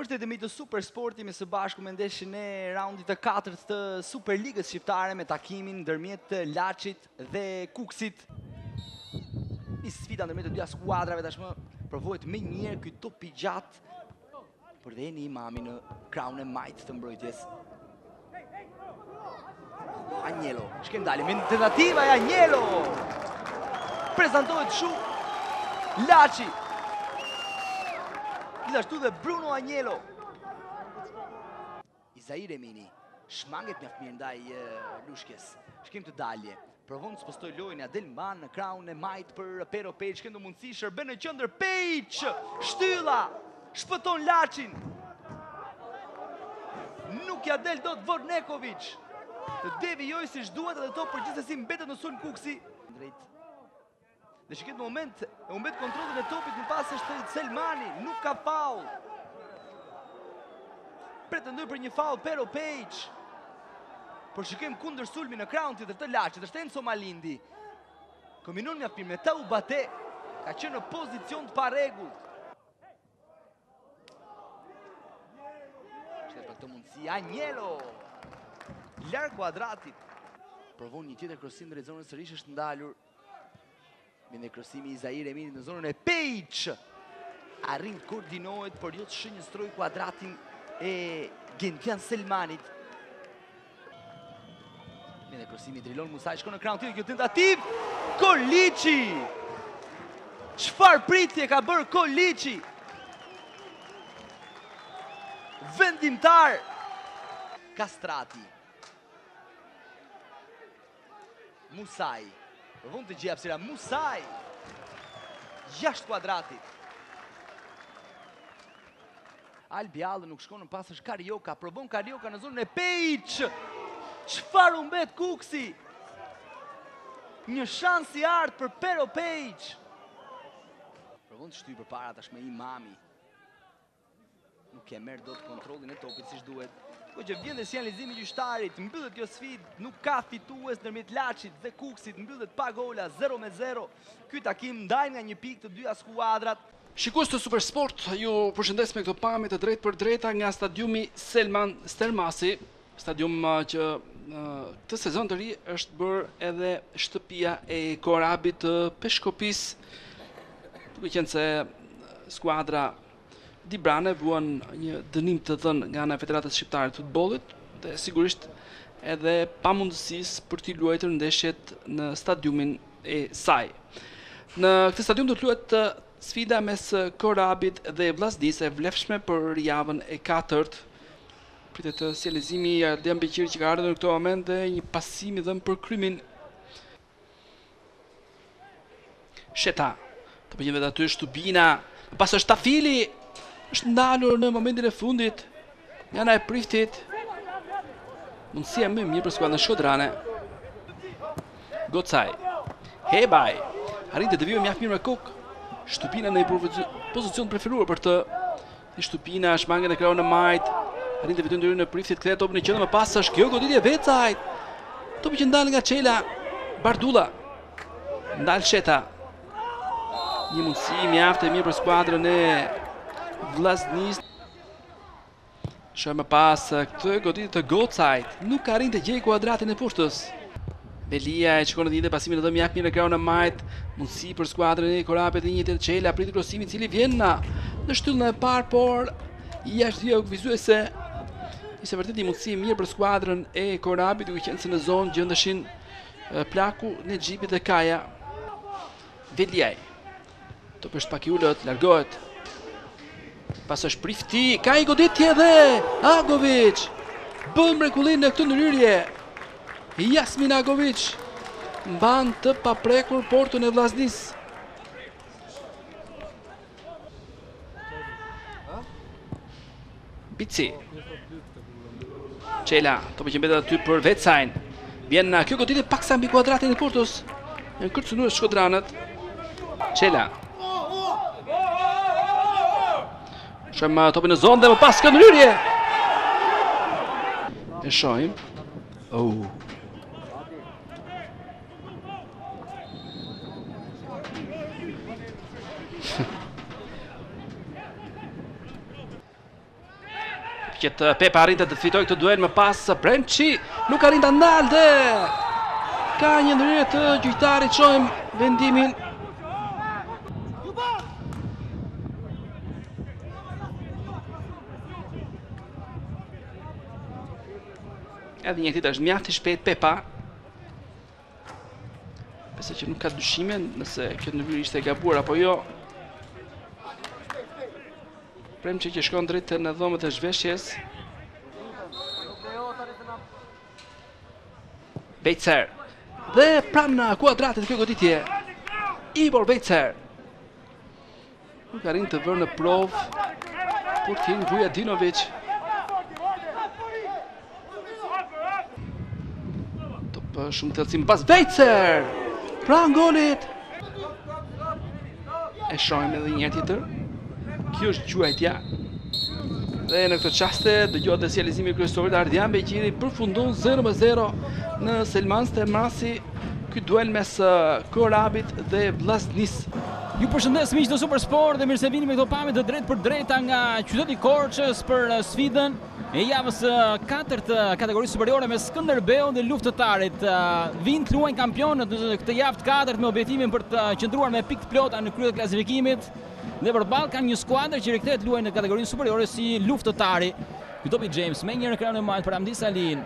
Përshëndetemi të Super Sporti me së bashku me ndeshjen e raundit të 4 të Superligës shqiptare me takimin ndërmjet Laçit dhe Kuksit. Një sfida ndërmjet të dyja skuadrave tashmë provohet më njëherë ky top i gjatë për dhe Eni Imami në krahun e majt të mbrojtjes. Agnello, shkendali me tentativa e Agnello. Prezantohet shumë Laçi. Gjithashtu dhe Bruno Agnello. Izair Emini shmanget mjaft mirë ndaj Lushkes. Shkem të dalje. Provon të spostoj lojën, ja del mban në krahun e majt për Pero Peç, këndo mundësi shërben në qendër Peç. Shtylla shpëton Laçin. Nuk ja del dot Vornekovic. Të devijoj si duhet edhe to përgjithësi mbetet në sulm Kuksi. Drejt. Dhe që këtë moment e umbet kontrolin e topit në pas është Selmani, nuk ka faul. Pretendoj për një faul Pero Peç. Por shikim kundër sulmi në krahun tjetër të Laçit, është Enzo Malindi. Kombinon mjaft mirë me Taubate, ka qenë në pozicion të parregullt. Shtet për këtë mundësi Agnello. Larg kuadratit. Provon një tjetër krosim drejt zonës, sërish është ndalur. Me krosimi Izair Emini në zonën e Peç. Arrin të koordinohet, por jo të shënjestroj kuadratin e Gentian Selmanit. Me krosimi Drilon Musaj, shkon në krahun tjetër kjo tentativ. Koliçi! Çfarë pritje ka bërë Koliçi? Vendimtar Kastrati. Musaj. Provon të gjej hapësira Musaj. 6 kuadratit. Albiallë nuk shkon në pas, është Karioka. Provon Karioka në zonën e Peç. Çfarë humbet Kuksi? Një shans i art për Pero Peç. Provon të shtyj përpara tashmë Imami. Nuk e merr dot kontrollin e topit siç duhet. Po që vjen dhe sinjalizimi i gjyqtarit, mbyllet kjo sfidë, nuk ka fitues ndërmjet Laçit dhe Kuksit, mbyllet pa gola 0-0. Ky takim ndajnë nga një pikë të dyja skuadrat. Shikues të Super Sport, ju përshëndes me këto pamje të drejtë për drejta nga stadiumi Selman Stermasi, stadium që këtë sezon të ri është bërë edhe shtëpia e Korabit të Peshkopis, duke qenë se skuadra Dibrane vuan një dënim të dhënë nga ana e Federatës Shqiptare të Futbollit dhe sigurisht edhe pamundësisë për të luajtur ndeshjet në stadiumin e saj. Në këtë stadium do të luhet sfida mes Korabit dhe Vllaznisë e vlefshme për javën e 4. Pritet sjellëzimi i Ardian Beqiri që ka ardhur në këtë moment dhe një pasim i dhënë për kryimin. Sheta. Të bëjmë vetë aty Shtubina. Pas është Tafili. Është ndalur në momentin e fundit nga ana e Priftit. Mundësia më mirë për skuadrën shkodrane. Gocaj. Hebaj. Arrin të devijojë mjaft mirë me Kuk. Shtupina në një pozicion preferuar për të. Shtupina shmanget në krahun e majt. Arrin të fitojë ndërhyrjen e Priftit, kthehet topin në qendër më pas është kjo goditje Vecajt. Topi që ndal nga Çela. Bardulla. Ndal Sheta. Një mundësi mjaft e mirë për skuadrën e Vllaznisë. Shohim më pas këtë goditje të Gocajt, nuk arrin të gjejë kuadratin e poshtës. Belia e shkon në ditë pasimin e dhënë mjaft mirë në krahun e majt, mundësi për skuadrën e Korabit dhe një tjetër Çela priti krosimin i cili vjen në shtyllën e parë, por jashtë vizuese. Ishte vërtet një mundësi mirë për skuadrën e Korabit, duke qenë se në zonë gjendeshin Plaku, Nexhipi dhe Kaja. Veliaj. Topi është pak i ulët, largohet. Pas është Prifti, ka i goditje dhe Agovic bën mrekullin në këtë ndryrje. Jasmin Agovic mban të paprekur portën e Vllaznisë. Bici. Çela, topi që mbetet aty për Vecajn. Vjen kjo goditje paksa mbi kuadratin e portës. Janë kërcënuar shkodranët. Çela. Shohim topin në zonë dhe më pas këtë ndryrje. E shohim. që Pepa arrinte të fitoj këtë duel, më pas Premçi nuk arrin ta ndalë. Ka një ndryrë të gjyqtarit, shohim vendimin. Edhe një tjetër është mjaft i shpejt Pepa. Besoj që nuk ka dyshime nëse kjo ndryrë ishte e gabuar apo jo. Premçi që shkon drejt në dhomët e zhveshjes. Bejcer. Dhe pranë kuadratit kjo goditje. Ibor Bejcer. Nuk arrin të vërë në provë portierin Vujadinović. Top shumë thellësi më pas Bejcer. Pranë golit. E shohim edhe një tjetër. Kjo është quajtja. Dhe në këtë qaste dëgjohet dhe sjellëzimi kryesorit Ardian Beqiri përfundon 0-0 në Selman Stermasi ky duel mes Korabit dhe Vllaznis. Ju përshëndes miq të Supersport dhe mirë se vini me këto pamje të drejtë për drejta nga qyteti i Korçës për sfidën e javës 4 të kategorisë superiore me Skënderbeu dhe Luftëtarit. Vinë luajnë kampionët në këtë javë të 4 me objektivin për të qëndruar me pikë të plota në krye të klasifikimit. Dhe përballë kanë një skuadër që rikthehet luajnë në kategorinë superiore si Luftëtari. Ky topi James me një në krahun e majt për Hamdi Salin.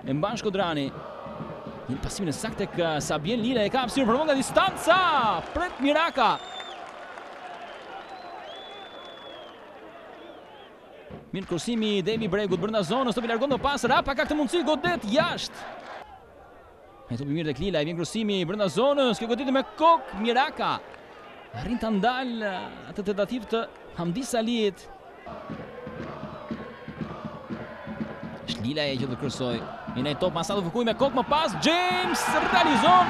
E mban Shkodrani. Një pasimin e saktë tek Sabien Lila e ka hapësirë për nga distanca. Pret Miraka. Mirë kursimi Devi Bregut brenda zonës, topi largon do pas Rapa ka këtë mundësi godet jashtë. Me topi mirë tek Lila, i vjen kursimi brenda zonës, kjo goditë me kok Miraka. Arrin të ndalë atë tentativë të Hamdi Salit. Lila e që të kërsoj. I nej top masat të fëkuj me kokë më pas. James realizon.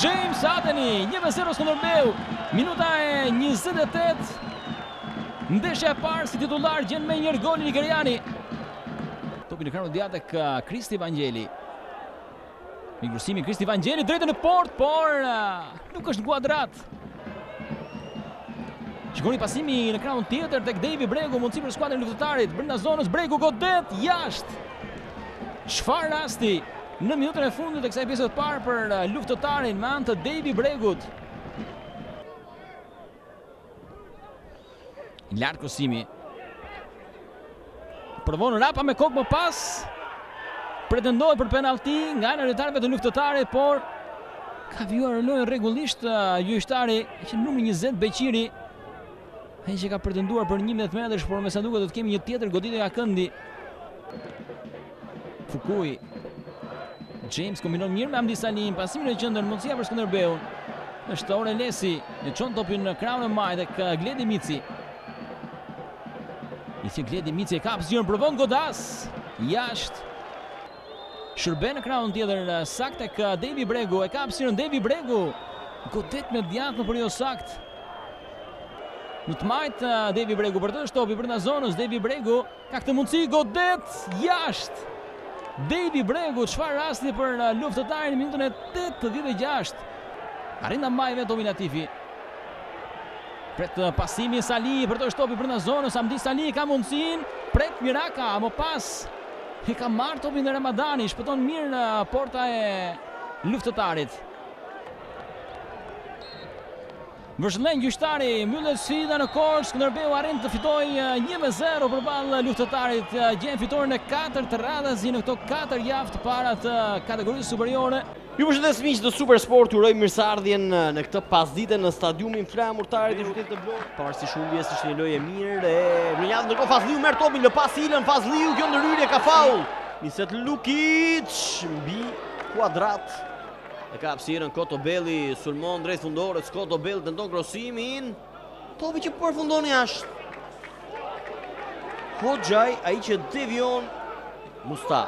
James Ateni. 1-0 Skënderbeu. Minuta e 28. Ndeshja e parë si titullar gjen me njërë gol nigeriani. Topi në krahun dia tek Kristi Vangeli. Mingrursimi Kristi Vangeli drejtë në port, por nuk është në kuadrat. Shikoni pasimi në krahun tjetër tek Devi Bregu, mundësi për skuadrën e Luftëtarit, brenda zonës Bregu godet jashtë. Çfarë rasti në minutën e fundit të kësaj pjese të parë për Luftëtarin me anë të Devi Bregut. Lart kursimi. Provon Rapa me kokë më pas. Pretendohet për penalti nga ana e lojtarëve të Luftëtarit, por ka vijuar lojën rregullisht gjyqtari që numri 20 Beqiri. Ai që ka pretenduar për 11 metrash, por me sa duket do të kemi një tjetër goditje nga këndi. Fukui. James kombinon mirë me Hamdi Salin, pasimi në qendër, mundësia për Skënderbeun. Është Orelesi, e çon topin në krahun e majt tek Gledi Mici. Gledi Mici e ka hapësirën, provon godas. Jashtë. Shërben në krahun tjetër saktë tek Devi Bregu, e ka hapësirën Devi Bregu. Godet me djathtë për jo saktë. Në të majtë Devi Bregu për të shtopi brenda zonës. Devi Bregu ka këtë mundësi, godet jashtë. Devi Bregu, çfarë rasti për Luftëtarin në minutën e 86. Arrin ta mbajë vetë Dominatifi. Pret pasimi Sali për të shtopi brenda zonës. Hamdi Sali ka mundësinë, pret Miraka, më pas e ka marrë topin e Ramadani, shpëton mirë në porta e Luftëtarit. Vërshëllën gjyqtari, mbyllet sfida në Korçë, Skënderbeu arrin të fitojë 1-0 përballë Luftëtarit. Gjen fitoren e 4 të radhës në këto 4 javë të para të kategorisë superiore. Ju përshëndes miq të Supersport, uroj mirëseardhjen në këtë pasdite në stadiumin flamurtarit të qytetit të Vlorës. Pavarësisht humbjes ishte një lojë e mirë e Brynjat, ndërkohë Fazliu merr topin, lë pas Ilën, Fazliu, kjo ndërhyrje ka faull. Niset Lukic mbi kuadrat. E ka hapësirën Kotobelli, sulmon drejt fundorës, Kotobelli tenton krosimin. Topi që përfundon jashtë. Hoxhaj, ai që devion Musta.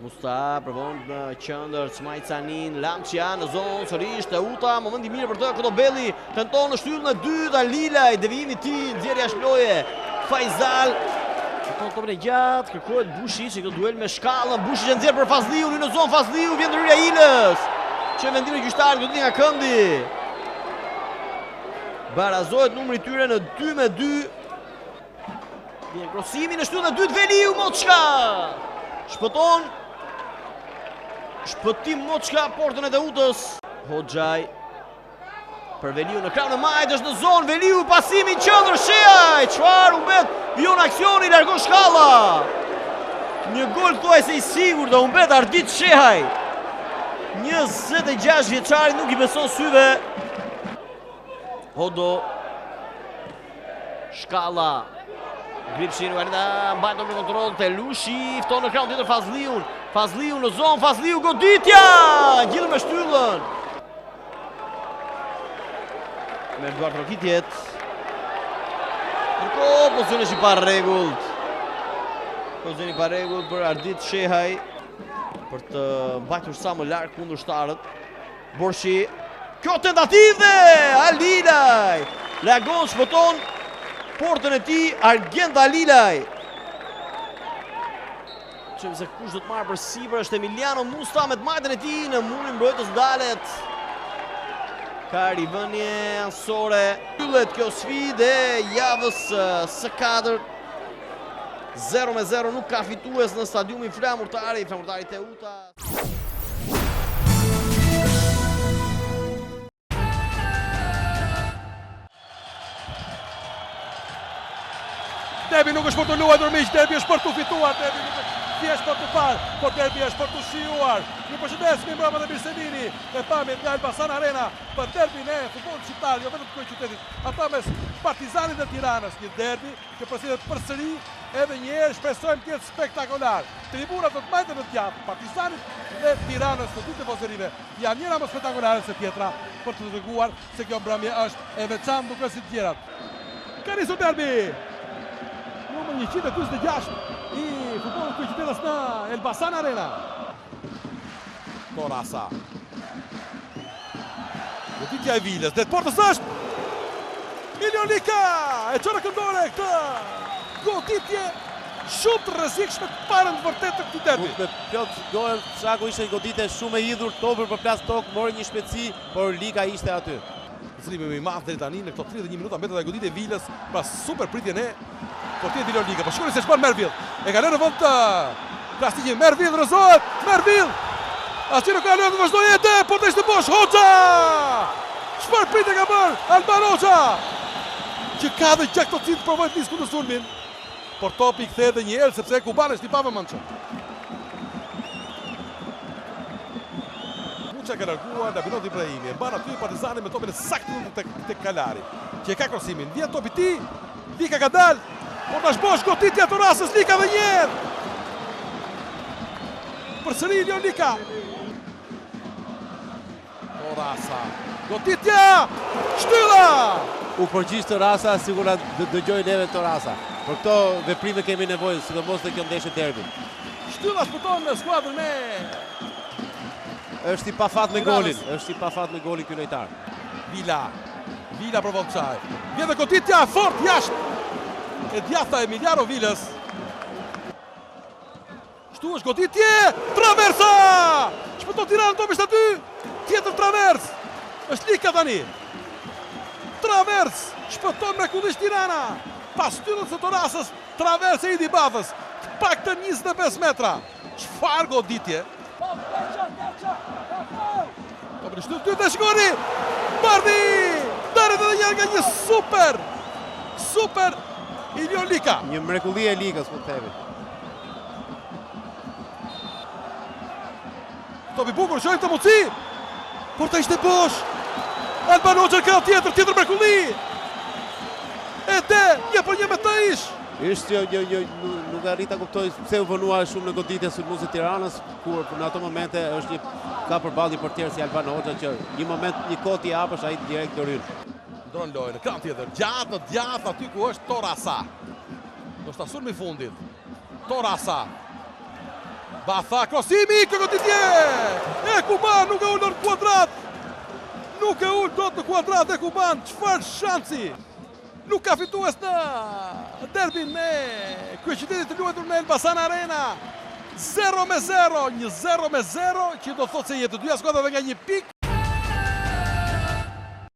Musta provon në qendër Smajcanin, Lamçia në zonë, sërish Teuta, momenti mirë për të, Kotobelli tenton në shtyllën e dytë, Lilaj, devijimi i tij, nxjerrja shloje, Faizal. Topin e gjatë, kërkohet Bushiç, këtë duel me shkallën, Bushiç e nxjerr për Fazliu, në zonë Fazliu, vjen ndryrja Ilës, që vendimin e gjyqtarit goditi nga këndi. Barazohet numri i tyre në 2-2. Vjen krosimi në shtyllën e dytë Veliu Moçka. Shpëtim Moçka portën e Teutës. Hoxhaj për Veliu në krahun e majt, është në zonë Veliu, pasimi i qendër Shehaj. Çfarë humbet? Vion aksioni, largon shkalla. Një gol thuajse i sigurt, humbet Ardit Shehaj. 26 vjeçari nuk i beson syve. Hodo. Shkalla. Gripshin mbajtur në kontroll, Telushi fton në krahun tjetër Fazliun. Fazliu në zonë, Fazliu goditja! Gjithë me shtyllën. Me Eduard Rokitjet. Ndërkohë pozicioni është i parregullt. Pozicioni i parregullt për Ardit Shehaj për të mbajtur sa më larg kundërshtarët. Borshi. Kjo tentativë Alilaj. Lagon shpëton portën e tij Argend Alilaj. Çem se kush do të marrë për sipër është Emiliano Musta me të majtën e tij në murin mbrojtës ndalet. Ka rivënie ansore. Yllet kjo sfidë e javës së 4. 0-0 nuk ka fitues në stadiumin flamurtari Teuta. Derbi nuk është për të luajtur miq, derbi është për të fituar, derbi nuk është thjesht për të parë, por derbi është për të shijuar. Ju përshëndesim mbrapa të Mirselini, e pamjet nga Elbasan Arena për derbin e futbollit shqiptar, jo vetëm të kryeqytetit, ata mes Partizanit dhe Tiranës, një derbi që përsëritet përsëri, edhe një herë shpresojmë të jetë spektakolar. Tribunat do të mbajnë në djathtë, Partizanit dhe Tiranës në dy tifozërive janë njëra më spektakolare se tjetra për të treguar se kjo mbrëmje është e veçantë duke si të tjerat. Ka nisur derbi. Numër 146 i futbollit kryeqytetës në Elbasan Arena. Torasa. Goditja e Vilës, det portës është Milion Lika, e çon këndore këtë goditje shumë të rrezikshme të parën vërtet të këtij derbi. Me plot dorë, Shaku ishte goditje shumë e hidhur, topër për plas tokë, mori një shpejtësi, por Lika ishte aty. Zrimi më i madh deri tani në këto 31 minuta mbetet e goditje e Vilës, pra super pritjen e portierit Milion Lika. Po shkoni se çfarë Mervill. E ka lënë në vend të plastikë. Mervill rrezohet. Mervill. Asnjë nuk ka lënë të vazhdojë edhe, por të ishte bosh Hoxha. Çfarë pritje ka bërë Alban Hoxha? Që ka dhe gjak të cilë të provojnë të nisë kundër sulmin. Por topi i kthehet edhe një herë sepse Kubani është i pavëmendshëm. Muça ka larguar Dabinot Ibrahimi. E mban aty Partizani me topin e saktë tek Kalari. Që e ka krosimin. Vjen topi i tij. Lika ka dalë. Por tash bosh goditja të Torasës, Lika dhe një herë. Përsëri Milion Lika. Torasa. Goditja! Shtylla! U përgjigj Torasa, sigurisht dëgjoj neve Torasa. Për këto veprime kemi nevojë, sidomos në kjo ndeshje derbi. Shtylla shpëton në skuadrën e Është i pafat me golin, është i pafat me golin ky lojtar. Vila provon çaj. Vjen dhe goditja fort jashtë. E djatha Emiliano Vilës. Shtu është goditje, traversa! Shpëton Tirana, topi është aty. Tjetër travers. Është Lika tani. Travers, shpëton mrekullisht Tirana. Pas shtyllës së Torasës, travers e Idi Bafës. Paktën 25 metra. Çfarë goditje? Topi në shtyllë të shkoni. Bardi! Daret edhe një nga një super Milion Lika. Një mrekulli e Likës, po të themi. Topi bukur, shojmë të mundësi. Por të ishte bosh. Alban Hoxha ka tjetër mrekulli. Një për një me të ish. Ishte nuk arrita kuptoj pse u vonua shumë në goditje sulmuese Tiranës, kur në ato momente është ka përballë një portier si Alban Hoxha që një moment një kot i hapësh ai direkt do ryn. Ndron lojën në kran tjetër, gjatë aty ku është Torasa. Do shta sulmi i fundit. Torasa. Batha, krosimi, goditje! Kuban nuk e ullën kuadrat. Nuk e ullë do të kuadrat e Kuban. Çfarë shansi? Nuk ka fitues në derbin me kryeqytetit të luajtur në Elbasan Arena. 0-0, një 0-0 që do thotë se jetë të dyja skuadrave nga një pik